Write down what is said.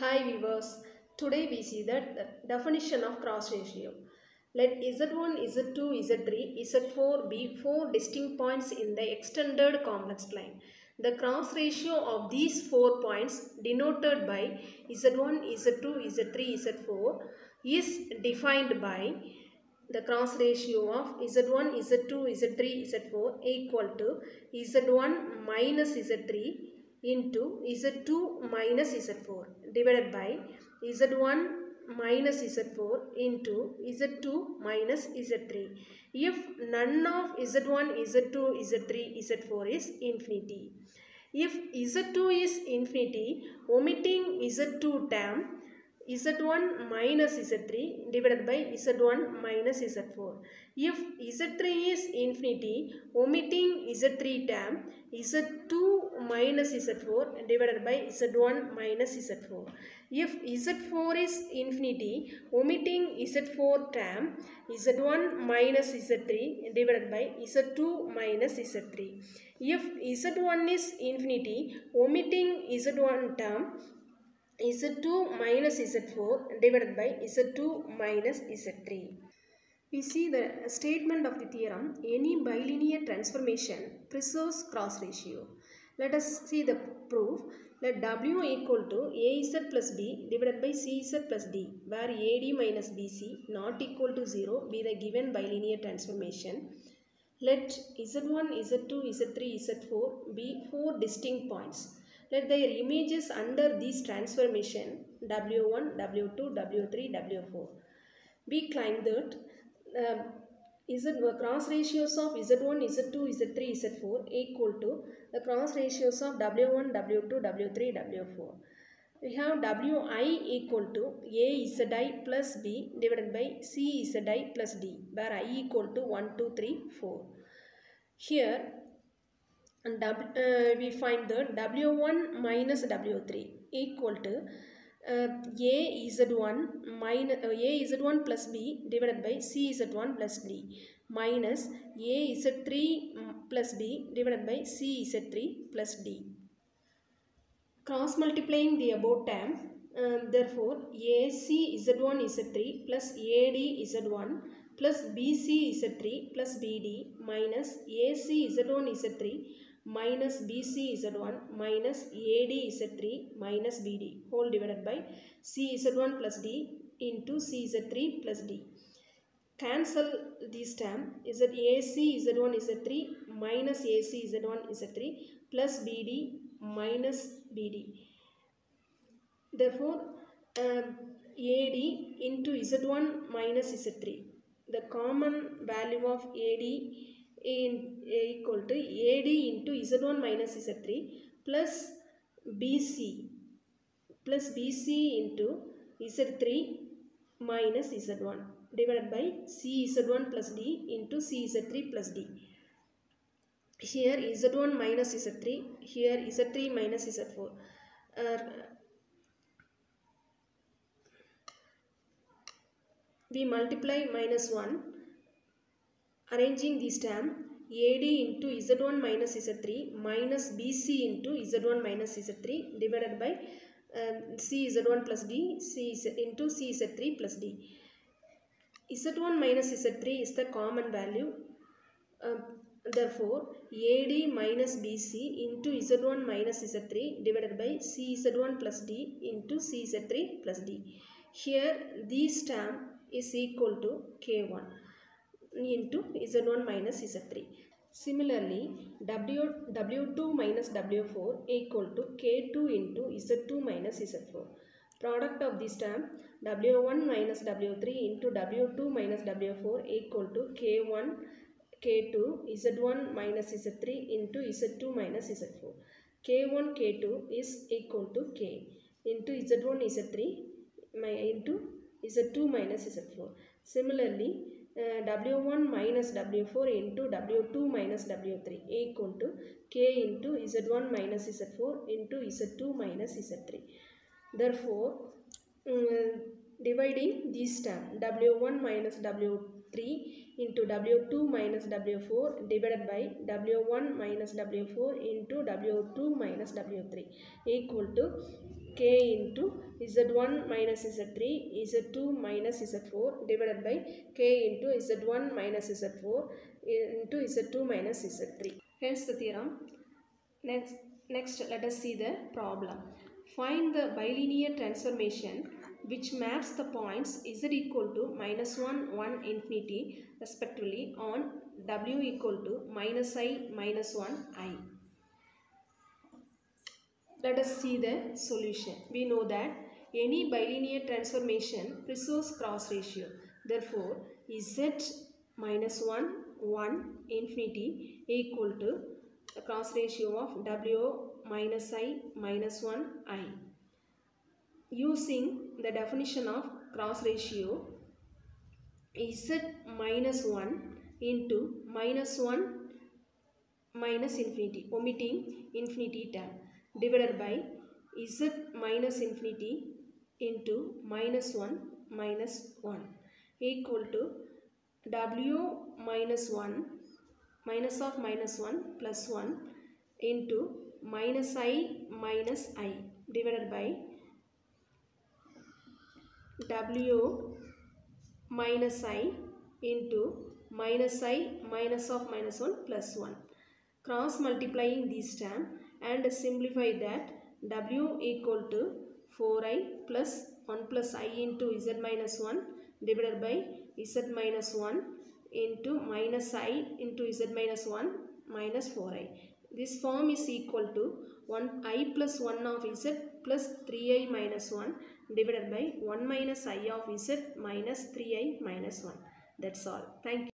Hi viewers, today we see the definition of cross ratio. Let Z1, Z2, Z3, Z4 be four distinct points in the extended complex line. The cross ratio of these 4 points denoted by Z1, Z2, Z3, Z4 is defined by the cross ratio of Z1, Z2, Z3, Z4 equal to Z1 minus Z3 into Z2 minus Z4 divided by Z1 minus Z4 into Z2 minus Z3 if none of Z1, Z2, Z3, Z4 is infinity. If Z2 is infinity, omitting Z2 term, Z1 minus Z3 divided by Z1 minus Z4. If Z3 is infinity, omitting Z3 term, Z2 minus Z4 divided by Z1 minus Z4. If Z4 is infinity, omitting Z4 term, Z1 minus Z3 divided by Z2 minus Z3. If Z1 is infinity, omitting Z1 term, Z2 minus Z4 divided by Z2 minus Z3. We see the statement of the theorem, any bilinear transformation preserves cross ratio. Let us see the proof. Let W equal to AZ plus B divided by CZ plus D, where AD minus BC not equal to 0 be the given bilinear transformation. Let Z1, Z2, Z3, Z4 be four distinct points. Let their images under this transformation W1, W2, W3, W4. We claim that cross ratios of Z1, Z2, Z3, Z4 equal to the cross ratios of W1, W2, W3, W4. We have Wi equal to AZi plus B divided by CZi plus D, where I equal to 1, 2, 3, 4. Here we find that W1 minus W3 equal to AZ1 plus B divided by CZ1 plus D minus AZ3 plus B divided by CZ3 plus D. Cross multiplying the above term, therefore AC Z1 Z3 plus AD Z1 plus BC Z3 plus BD minus AC Z1 Z3 minus BC Z1 minus AD Z3 minus BD whole divided by C Z1 plus D into C Z3 plus D. Cancel this term. Is it AC Z1 Z3 minus AC Z1 Z3 plus BD minus BD. Therefore, AD into Z1 minus Z3. The common value of AD equal to AD into Z1 minus Z3 plus BC into Z3 minus Z1 divided by CZ1 plus D into CZ3 plus D. Here Z1 minus Z3, here Z3 minus Z4. We multiply minus 1, arranging this term AD into Z1 minus Z3 minus BC into Z1 minus Z3 divided by CZ1 plus D into CZ3 plus D. Z1 minus Z3 is the common value. Therefore, AD minus BC into Z1 minus Z3 divided by CZ1 plus D into CZ3 plus D. Here, this term is equal to K1 into Z1 minus Z3. Similarly, W2 minus W4 equal to K2 into Z2 minus Z4. Product of this term W1 minus W3 into W2 minus W4 equal to K1 K2 Z1 minus Z3 into Z2 minus Z4. K1 K2 is equal to K into Z1 Z3 into Z2 minus Z4. Similarly, W1 minus W4 into W2 minus W3 equal to K into Z1 minus Z4 into Z2 minus Z3. Therefore, dividing this term W1 minus W3 into W2 minus W4 divided by W1 minus W4 into W2 minus W3 equal to k into z1 minus z3 z2 minus z4 divided by k into z1 minus z4 into z2 minus z3. Hence the theorem. Next let us see the problem. Find the bilinear transformation which maps the points z equal to minus 1, 1, infinity respectively on w equal to minus I, minus 1, I. Let us see the solution. We know that any bilinear transformation preserves cross ratio. Therefore, z minus 1, 1, infinity equal to the cross ratio of w minus I, minus 1, I. Using the definition of cross ratio, z minus 1 into minus 1 minus infinity, omitting infinity term, divided by z minus infinity into minus 1 minus 1 equal to w minus 1 minus of minus 1 plus 1 into minus I minus I divided by w minus I into minus I minus of minus 1 plus 1. Cross multiplying this term and simplify that w equal to 4I plus 1 plus I into z minus 1 divided by z minus 1 into minus I into z minus 1 minus 4I. This form is equal to 1I plus 1 of z plus 3I minus 1 divided by 1 minus I of z minus 3I minus 1. That's all. Thank you.